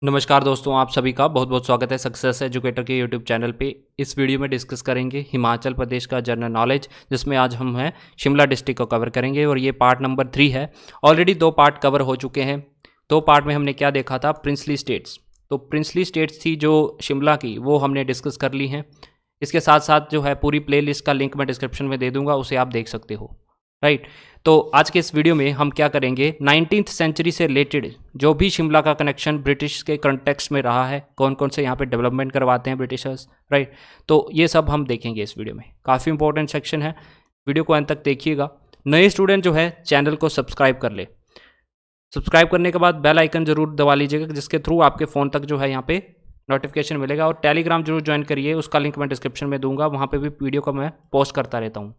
नमस्कार दोस्तों, आप सभी का बहुत बहुत स्वागत है सक्सेस एजुकेटर के यूट्यूब चैनल पे। इस वीडियो में डिस्कस करेंगे हिमाचल प्रदेश का जनरल नॉलेज, जिसमें आज हम हैं शिमला डिस्ट्रिक्ट को कवर करेंगे और ये पार्ट नंबर 3 है। ऑलरेडी 2 पार्ट कवर हो चुके हैं। 2 पार्ट में हमने क्या देखा था, प्रिंसली स्टेट्स। तो प्रिंसली स्टेट्स थी जो शिमला की, वो हमने डिस्कस कर ली हैं। इसके साथ साथ जो है पूरी प्ले लिस्ट का लिंक मैं डिस्क्रिप्शन में दे दूँगा, उसे आप देख सकते हो। राइट। तो आज के इस वीडियो में हम क्या करेंगे, 19th सेंचुरी से रिलेटेड जो भी शिमला का कनेक्शन ब्रिटिश के कॉन्टेक्स्ट में रहा है, कौन कौन से यहाँ पे डेवलपमेंट करवाते हैं ब्रिटिशर्स। राइट। तो ये सब हम देखेंगे इस वीडियो में। काफ़ी इंपॉर्टेंट सेक्शन है, वीडियो को अंत तक देखिएगा। नए स्टूडेंट जो है चैनल को सब्सक्राइब कर ले। सब्सक्राइब करने के बाद बेल आइकन जरूर दबा लीजिएगा, जिसके थ्रू आपके फ़ोन तक जो है यहाँ पे नोटिफिकेशन मिलेगा। और टेलीग्राम जरूर ज्वाइन करिए, उसका लिंक मैं डिस्क्रिप्शन में दूंगा, वहाँ पे भी वीडियो को मैं पोस्ट करता रहता हूँ।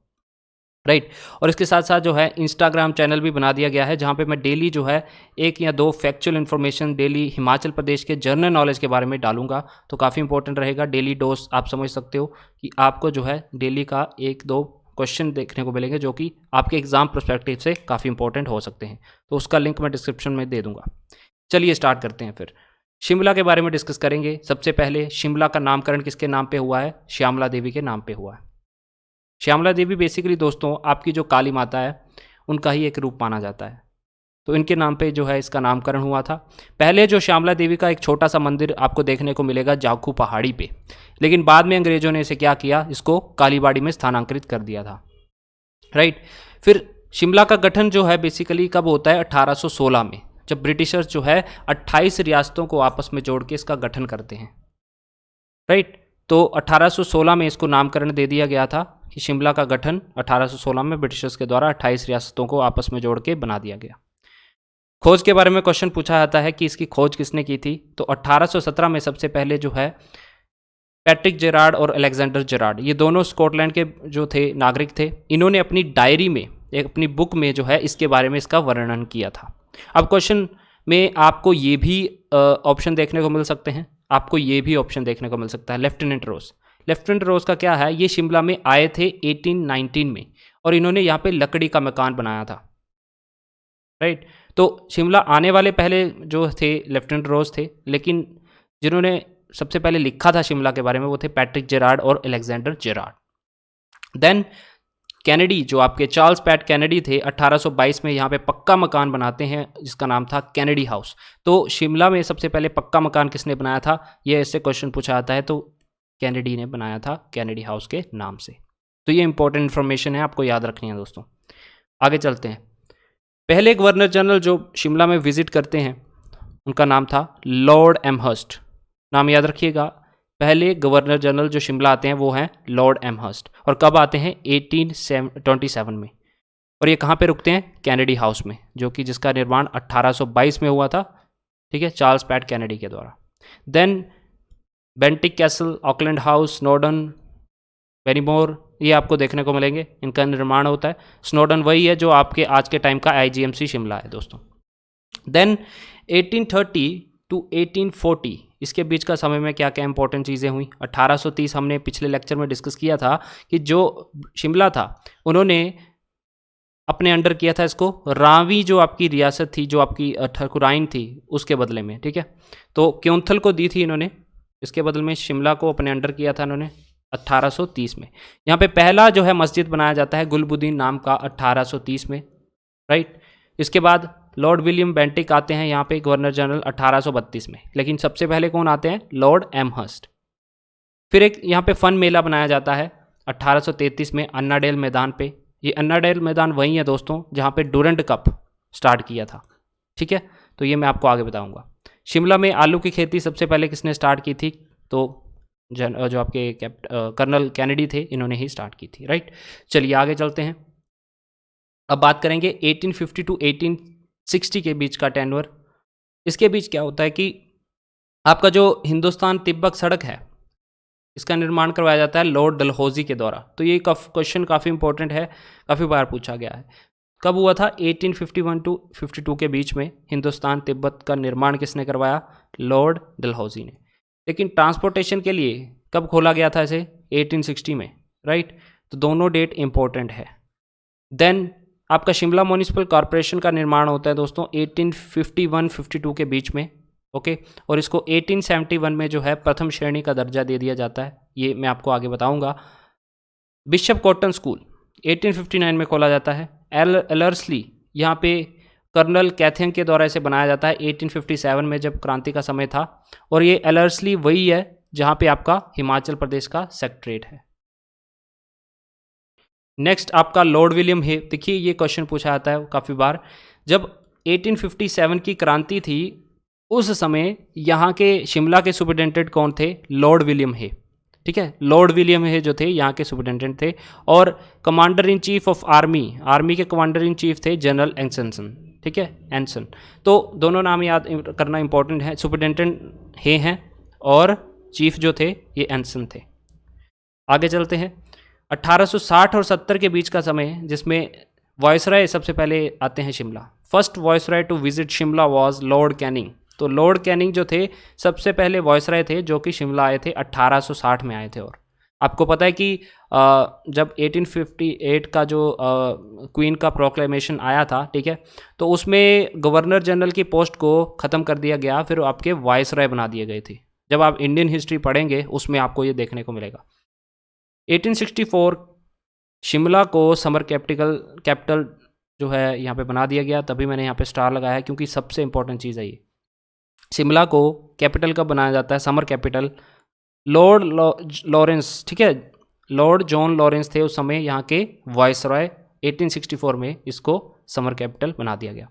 राइट। और इसके साथ साथ जो है इंस्टाग्राम चैनल भी बना दिया गया है, जहाँ पे मैं डेली जो है 1 या 2 factual information daily Himachal Pradesh के जनरल नॉलेज के बारे में डालूंगा। तो काफ़ी इंपॉर्टेंट रहेगा, डेली डोज आप समझ सकते हो कि आपको जो है डेली का 1-2 क्वेश्चन देखने को मिलेंगे, जो कि आपके एग्जाम पर्सपेक्टिव से काफ़ी इंपॉर्टेंट हो सकते हैं। तो उसका लिंक मैं डिस्क्रिप्शन में दे दूंगा। चलिए स्टार्ट करते हैं। फिर शिमला के बारे में डिस्कस करेंगे। सबसे पहले शिमला का नामकरण किसके नाम पे हुआ है? श्यामला देवी के नाम पे हुआ है। श्यामला देवी बेसिकली दोस्तों आपकी जो काली माता है, उनका ही एक रूप माना जाता है। तो इनके नाम पे जो है इसका नामकरण हुआ था। पहले जो श्यामला देवी का एक छोटा सा मंदिर आपको देखने को मिलेगा जाखू पहाड़ी पे, लेकिन बाद में अंग्रेजों ने इसे क्या किया, इसको कालीबाड़ी में स्थानांतरित कर दिया था। राइट। फिर शिमला का गठन जो है बेसिकली कब होता है? 1816 में, जब ब्रिटिशर्स जो है 28 रियासतों को आपस में जोड़ के इसका गठन करते हैं। राइट। तो 1816 में इसको नामकरण दे दिया गया था कि शिमला का गठन 1816 में ब्रिटिशर्स के द्वारा 28 रियासतों को आपस में जोड़ के बना दिया गया। खोज के बारे में क्वेश्चन पूछा जाता है कि इसकी खोज किसने की थी। तो 1817 में सबसे पहले जो है पैट्रिक जेरार्ड और अलेक्जेंडर जेरार्ड, ये दोनों स्कॉटलैंड के जो थे नागरिक थे, इन्होंने अपनी डायरी में, एक अपनी बुक में जो है इसके बारे में इसका वर्णन किया था। अब क्वेश्चन में आपको ये भी ऑप्शन देखने को मिल सकते हैं, आपको ये भी ऑप्शन देखने को मिल सकता है लेफ्टिनेंट रोज। लेफ्टिनेंट रोज का क्या है, ये शिमला में आए थे 1819 में और इन्होंने यहाँ पे लकड़ी का मकान बनाया था। राइट। तो शिमला आने वाले पहले जो थे लेफ्टिनेंट रोज थे, लेकिन जिन्होंने सबसे पहले लिखा था शिमला के बारे में वो थे पैट्रिक जेरार्ड और अलेक्जेंडर जेरार्ड। देन कैनेडी, जो आपके चार्ल्स पैट कैनेडी थे, 1822 में यहाँ पे पक्का मकान बनाते हैं जिसका नाम था कैनेडी हाउस। तो शिमला में सबसे पहले पक्का मकान किसने बनाया था, ये ऐसे क्वेश्चन पूछा जाता है, तो कैनेडी ने बनाया था कैनेडी हाउस के नाम से। तो ये इंपॉर्टेंट इन्फॉर्मेशन है, आपको याद रखनी है दोस्तों। आगे चलते हैं। पहले गवर्नर जनरल जो शिमला में विजिट करते हैं उनका नाम था लॉर्ड एमहर्स्ट। नाम याद रखिएगा, पहले गवर्नर जनरल जो शिमला आते हैं वो हैं लॉर्ड एमहर्स्ट। और कब आते हैं? 1827 में। और ये कहाँ पे रुकते हैं? कैनेडी हाउस में, जो कि जिसका निर्माण 1822 में हुआ था। ठीक है, चार्ल्स पैट कैनेडी के द्वारा। Then Bentinck Castle, Auckland House, Snowdon, Benmore, ये आपको देखने को मिलेंगे, इनका निर्माण होता है। स्नोडन वही है जो आपके आज के टाइम का आईजीएमसी शिमला है दोस्तों। देन 1830 टू 1840, इसके बीच का समय में क्या क्या इंपॉर्टेंट चीज़ें हुई। 1830 हमने पिछले लेक्चर में डिस्कस किया था कि जो शिमला था उन्होंने अपने अंडर किया था इसको रावी, जो आपकी रियासत थी, जो आपकी ठकुराइन थी, उसके बदले में। ठीक है, तो क्योंथल को दी थी इन्होंने, इसके बदले में शिमला को अपने अंडर किया था इन्होंने 1830 में। यहाँ पे पहला जो है मस्जिद बनाया जाता है गुलबुद्दीन नाम का 1830 में। राइट। इसके बाद लॉर्ड विलियम बेंटिक आते हैं यहाँ पे गवर्नर जनरल 1832 में, लेकिन सबसे पहले कौन आते हैं? Lord Amherst. फिर एक यहाँ पे फन मेला बनाया जाता है 1833 में अन्नाडेल मैदान पे। ये अन्नाडेल मैदान वही है दोस्तों जहाँ पे डुरंड कप स्टार्ट किया था। ठीक है, तो ये मैं आपको आगे बताऊँगा। शिमला में आलू की खेती सबसे पहले किसने स्टार्ट की थी? तो जो आपके कर्नल कैनेडी थे, इन्होंने ही स्टार्ट की थी। राइट। चलिए आगे चलते हैं। अब बात करेंगे 1850 टू 1860 के बीच का टेन्योर। इसके बीच क्या होता है कि आपका जो हिंदुस्तान तिब्बत सड़क है, इसका निर्माण करवाया जाता है लॉर्ड डलहौजी के द्वारा। तो ये क्वेश्चन काफ़ी इंपॉर्टेंट है, काफ़ी बार पूछा गया है। कब हुआ था? 1851 टू 52 के बीच में हिंदुस्तान तिब्बत का निर्माण किसने करवाया? लॉर्ड डलहौजी ने। लेकिन ट्रांसपोर्टेशन के लिए कब खोला गया था इसे? 1860 में। राइट। तो दोनों डेट इंपॉर्टेंट है। देन आपका शिमला म्यूनिसिपल कॉरपोरेशन का निर्माण होता है दोस्तों 1851-52 के बीच में। ओके। और इसको 1871 में जो है प्रथम श्रेणी का दर्जा दे दिया जाता है, ये मैं आपको आगे बताऊंगा। बिशप कॉटन स्कूल 1859 में खोला जाता है। एलर्सली यहाँ पे कर्नल कैथियन के द्वारा इसे बनाया जाता है 1857 में, जब क्रांति का समय था। और ये एलर्सली वही है जहाँ पे आपका हिमाचल प्रदेश का सेक्रेटरीट है। नेक्स्ट आपका लॉर्ड विलियम है। देखिए ये क्वेश्चन पूछा जाता है काफ़ी बार। जब 1857 की क्रांति थी उस समय यहाँ के शिमला के सुपरिटेंडेंट कौन थे? लॉर्ड विलियम है। ठीक है, लॉर्ड विलियम है जो थे यहाँ के सुपरिटेंडेंट थे। और commander in chief of army के कमांडर इन चीफ थे जनरल एंसन। ठीक है, एंसन। तो दोनों नाम याद करना इंपॉर्टेंट है। सुपरिटेंडेंट हे हैं और चीफ जो थे ये एंसन थे। आगे चलते हैं। 1860 और 70 के बीच का समय जिसमें वॉयसराय सबसे पहले आते हैं Shimla. First viceroy to visit Shimla was Lord Canning. तो लॉर्ड कैनिंग जो थे सबसे पहले वॉयसराय थे जो कि शिमला आए थे, 1860 में आए थे। और आपको पता है कि जब 1858 का जो क्वीन का प्रोक्लेमेशन आया था, ठीक है, तो उसमें गवर्नर जनरल की पोस्ट को ख़त्म कर दिया गया, फिर आपके वॉयसराय बना दिए गए थे। जब आप इंडियन हिस्ट्री पढ़ेंगे उसमें आपको ये देखने को मिलेगा। 1864 शिमला को समर कैपिटल जो है यहाँ पे बना दिया गया। तभी मैंने यहाँ पे स्टार लगाया है क्योंकि सबसे इंपॉर्टेंट चीज़ है ये। शिमला को कैपिटल कब बनाया जाता है, समर कैपिटल? लॉर्ड लॉरेंस, ठीक है, लॉर्ड जॉन लॉरेंस थे उस समय यहाँ के वाइसरॉय। 1864 में इसको समर कैपिटल बना दिया गया।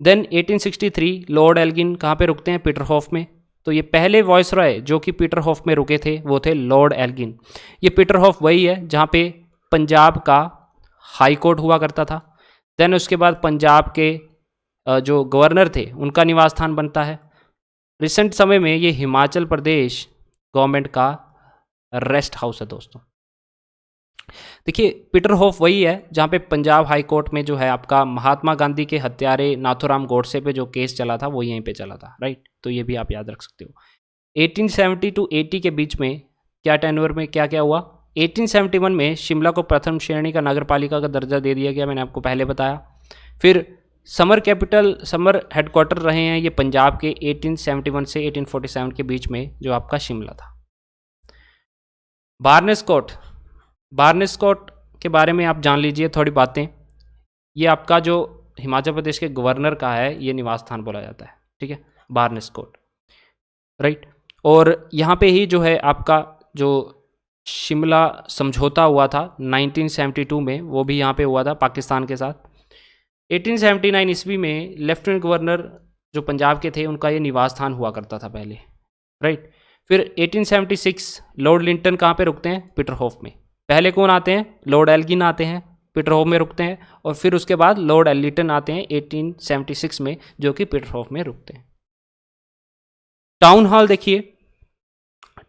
देन 1863 लॉर्ड एल्गिन कहाँ पे रुकते हैं? पीटरहॉफ में। तो ये पहले वॉइसरॉय जो कि पीटरहॉफ में रुके थे वो थे लॉर्ड एल्गिन। ये पीटरहॉफ वही है जहाँ पे पंजाब का हाई कोर्ट हुआ करता था। देन उसके बाद पंजाब के जो गवर्नर थे उनका निवास स्थान बनता है। रिसेंट समय में ये हिमाचल प्रदेश गवर्नमेंट का रेस्ट हाउस है दोस्तों। देखिए पीटरहॉफ वही है जहाँ पे पंजाब हाई कोर्ट में जो है आपका महात्मा गांधी के हत्यारे नाथूराम गोडसे पे जो केस चला था वो यहीं पे चला था, राइट। तो ये भी आप याद रख सकते हो। 1870 टू 80 के बीच में क्या टेन्योर में क्या क्या हुआ? 1871 में शिमला को प्रथम श्रेणी का नगर पालिका का दर्जा दे दिया गया, मैंने आपको पहले बताया। फिर समर हेडक्वार्टर रहे हैं ये पंजाब के 1871 से 1847 के बीच में जो आपका शिमला था। बार्नेस कोट के बारे में आप जान लीजिए थोड़ी बातें। ये आपका जो हिमाचल प्रदेश के गवर्नर का है ये निवास स्थान बोला जाता है, ठीक है, बार्नेस कोट, राइट। और यहाँ पे ही जो है आपका जो शिमला समझौता हुआ था 1972 में, वो भी यहाँ पे हुआ था पाकिस्तान के साथ। 1879 ईस्वी में लेफ्टिनेंट गवर्नर जो पंजाब के थे उनका ये निवास स्थान हुआ करता था पहले, राइट। फिर 1876 लॉर्ड लिंटन कहाँ पे रुकते हैं? पीटरहॉफ में। पहले कौन आते हैं? लॉर्ड एल्गिन आते हैं, पीटरहॉफ में रुकते हैं। और फिर उसके बाद लॉर्ड एलिटन आते हैं 1876 में जो कि पीटरहॉफ में रुकते हैं। टाउन हॉल देखिए,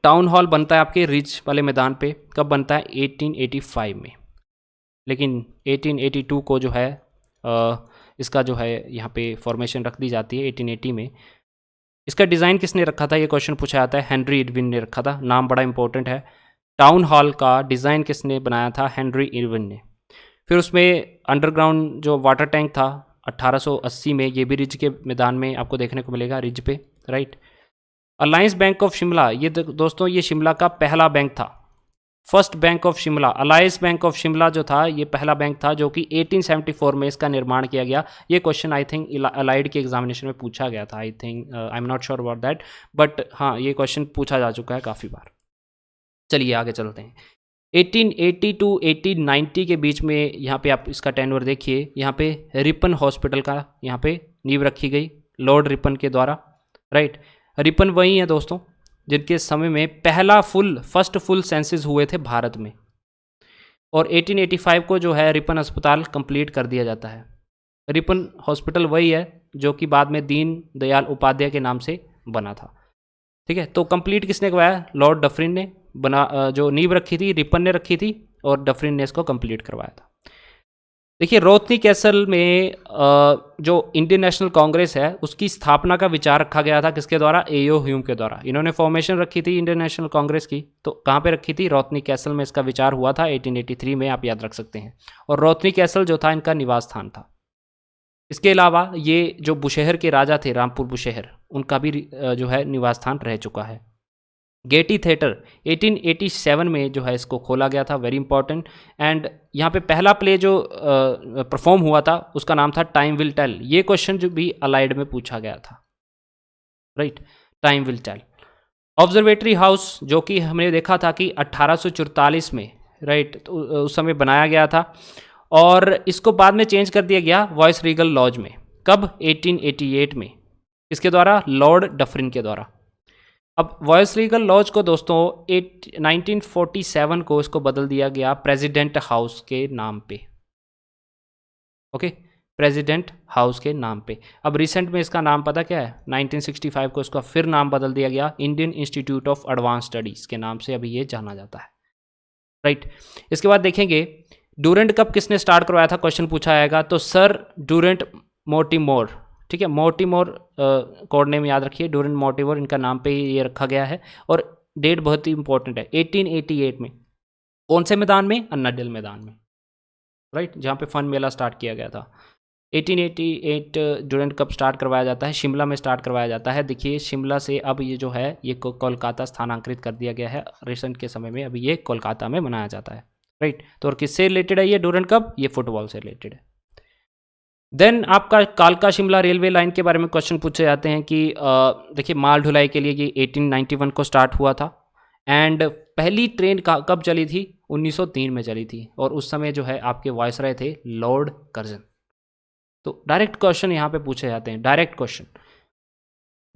टाउन हॉल बनता है आपके रिज वाले मैदान पे। कब बनता है? 1885 में। लेकिन 1882 को जो है इसका जो है यहाँ पे फॉर्मेशन रख दी जाती है 1880 में। इसका डिज़ाइन किसने रखा था? ये क्वेश्चन पूछा जाता है। हेनरी इरविन ने रखा था। नाम बड़ा इंपॉर्टेंट है। टाउन हॉल का डिज़ाइन किसने बनाया था? हेनरी इरविन ने। फिर उसमें अंडरग्राउंड जो वाटर टैंक था 1880 में, ये भी रिज के मैदान में आपको देखने को मिलेगा, रिज पे, right. Alliance bank of Shimla, ये दोस्तों ये शिमला का पहला बैंक था, first bank of Shimla. Alliance bank of Shimla जो था ये पहला बैंक था जो कि 1874 में इसका निर्माण किया गया। ये क्वेश्चन आई थिंक अलाइड के एग्जामिनेशन में पूछा गया था, I think, I am not sure about that, but हाँ ये क्वेश्चन पूछा जा चुका है काफ़ी बार। चलिए आगे चलते हैं। 1880 टू 1890 के बीच में यहाँ पे आप इसका टेन्योर देखिए। यहाँ पे रिपन हॉस्पिटल का यहाँ पे नींव रखी गई लॉर्ड रिपन के द्वारा, राइट। रिपन वही है दोस्तों जिनके समय में फर्स्ट फुल सेंसस हुए थे भारत में। और 1885 को जो है रिपन अस्पताल कंप्लीट कर दिया जाता है। रिपन हॉस्पिटल वही है जो कि बाद में दीन दयाल उपाध्याय के नाम से बना था, ठीक है। तो कंप्लीट किसने करवाया? लॉर्ड डफरिन ने जो नींव रखी थी रिपन ने रखी थी और डफरिन ने इसको कंप्लीट करवाया था। देखिए रोथनी कैसल में जो इंडियन नेशनल कांग्रेस है उसकी स्थापना का विचार रखा गया था किसके द्वारा? एओ ह्यूम के द्वारा। इन्होंने फॉर्मेशन रखी थी इंडियन नेशनल कांग्रेस की, तो कहाँ पे रखी थी? रोथनी कैसल में इसका विचार हुआ था 1883 में, आप याद रख सकते हैं। और रोथनी कैसल जो था इनका निवास स्थान था। इसके अलावा ये जो बुशहर के राजा थे, रामपुर बुशहर, उनका भी जो है निवास स्थान रह चुका है। गेटी थिएटर 1887 में जो है इसको खोला गया था, वेरी इंपॉर्टेंट। एंड यहाँ पे पहला प्ले जो परफॉर्म हुआ था उसका नाम था टाइम विल टेल। ये क्वेश्चन जो भी अलाइड में पूछा गया था, right, time will tell. Observatory house जो कि हमने देखा था कि 1844 में, राइट, तो उस समय बनाया गया था और इसको बाद में चेंज कर दिया गया वॉइस रीगल लॉज में। कब? 1888 में। इसके द्वारा? लॉर्ड डफरिन के द्वारा। अब वॉइस रीगल लॉज को दोस्तों 1947 को इसको बदल दिया गया प्रेसिडेंट हाउस के नाम पे। ओके, प्रेसिडेंट हाउस के नाम पे। अब रिसेंट में इसका नाम पता क्या है? 1965 को इसका फिर नाम बदल दिया गया, Indian institute of advance studies के नाम से अभी ये जाना जाता है, राइट। इसके बाद देखेंगे डूरेंट कप किसने स्टार्ट करवाया था, क्वेश्चन पूछा आएगा तो सर डूरेंट मोर्टिमोर, ठीक है, मोर्टिमोर कोड नेम याद रखिए, डूरेंट मोर्टिमोर इनका नाम पे ये रखा गया है। और डेट बहुत ही इंपॉर्टेंट है, 1888 में। कौन से मैदान में? अन्ना डेल मैदान में, राइट, जहाँ पे फन मेला स्टार्ट किया गया था। 1888 डूरेंट कप स्टार्ट करवाया जाता है, शिमला में स्टार्ट करवाया जाता है। देखिए शिमला से अब ये जो है ये कोलकाता स्थानांतरित कर दिया गया है रिसेंट के समय में, अभी ये कोलकाता में मनाया जाता है, राइट। तो और किससे रिलेटेड है ये डूरेंट कप? ये फुटबॉल से रिलेटेड है। देन आपका कालका शिमला रेलवे लाइन के बारे में क्वेश्चन पूछे जाते हैं कि देखिए माल ढुलाई के लिए ये 1891 को स्टार्ट हुआ था। एंड पहली ट्रेन कब चली थी? 1903 में चली थी और उस समय जो है आपके वायसराय थे लॉर्ड कर्जन। तो डायरेक्ट क्वेश्चन यहाँ पे पूछे जाते हैं, डायरेक्ट क्वेश्चन।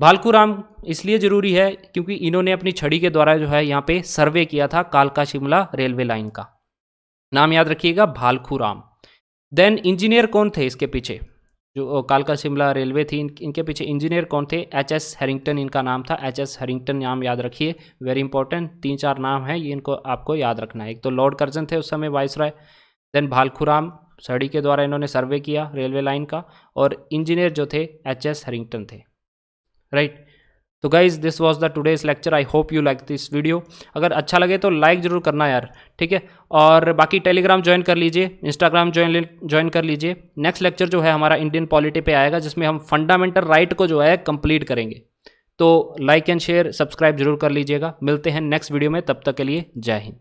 भालकूराम इसलिए ज़रूरी है क्योंकि इन्होंने अपनी छड़ी के द्वारा जो है यहाँ पे सर्वे किया था कालका शिमला रेलवे लाइन का, नाम याद रखिएगा, भालकूराम। देन इंजीनियर कौन थे इसके पीछे? जो कालका शिमला रेलवे थी इनके पीछे इंजीनियर कौन थे? एच.एस. हैरिंगटन इनका नाम था, एच.एस. हैरिंगटन नाम याद रखिए, वेरी इंपॉर्टेंट। 3-4 नाम है ये, इनको आपको याद रखना है। एक तो लॉर्ड कर्जन थे उस समय वाइसराय, देन भालकूराम छड़ी के द्वारा इन्होंने सर्वे किया रेलवे लाइन का, और इंजीनियर जो थे एच.एस. हैरिंगटन थे, राइट। तो guys this was the today's lecture, I hope you like this video. अगर अच्छा लगे तो लाइक ज़रूर करना यार, ठीक है। और बाकी टेलीग्राम ज्वाइन कर लीजिए, इंस्टाग्राम ज्वाइन कर लीजिए। नेक्स्ट लेक्चर जो है हमारा इंडियन पॉलिटी पे आएगा जिसमें हम फंडामेंटल राइट को जो है कंप्लीट करेंगे। तो लाइक एंड शेयर सब्सक्राइब जरूर कर लीजिएगा। मिलते हैं नेक्स्ट वीडियो में, तब तक के लिए जय हिंद।